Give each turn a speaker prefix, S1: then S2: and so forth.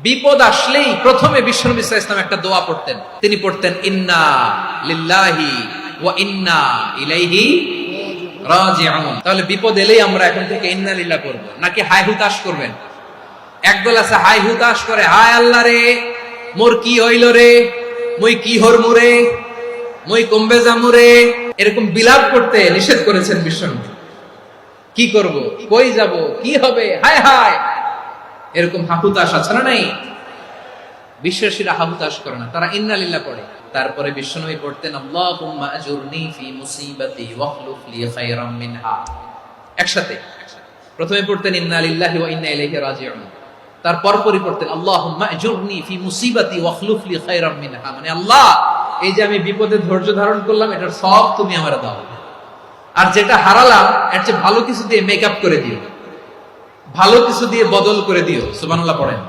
S1: বিপদ আসলেই প্রথমে বিশ্বনবী সাল্লাল্লাহু আলাইহি ওয়াসাল্লাম একটা দোয়া পড়তেন। তিনি পড়তেন ইন্না লিল্লাহি ওয়া ইন্না ইলাইহি রাজিউন। তাহলে বিপদ এলেই আমরা এখন থেকে ইন্না লিল্লাহ করব, নাকি হায় হুতাশ করবেন? একদল আছে হায় হুতাশ করে, হায় আল্লাহ রে মোর কি হইল রে, মই কি হরমু রে, মই কমবে যামু রে, এরকম বিলাপ করতে নিষেধ করেছেন বিশ্বনবী। কি করব, কই যাব, কি হবে, হায় হায়, এরকম হাহুতাশ আছে না নাই? বিশ্বাসীরা হাহুতাশ করে না, তারা ইন্না লিল্লাহ পড়ে। তারপরে বিশ্বনবী পড়তেন আল্লাহুম্মা আজুরনি ফি মুসিবাতি ওয়াখলুফ লি খায়রাম মিনহা। একসাথে প্রথমে পড়তেন ইন্না লিল্লাহি ওয়া ইন্না ইলাইহি রাজিউন, তারপর পড়তেন আল্লাহুম্মা আজুরনি ফি মুসিবাতি ওয়াখলুফ লি খায়রাম মিনহা, মানে আল্লাহ এই যে আমি বিপদে ধৈর্য ধারণ করলাম এটার সব তুমি আমারে দাও, আর যেটা হারালাম এর চেয়ে ভালো কিছু দিয়ে মেকআপ করে দিও, ভালো কিছু দিয়ে বদল করে দিও। সুবহানাল্লাহ পড়েন।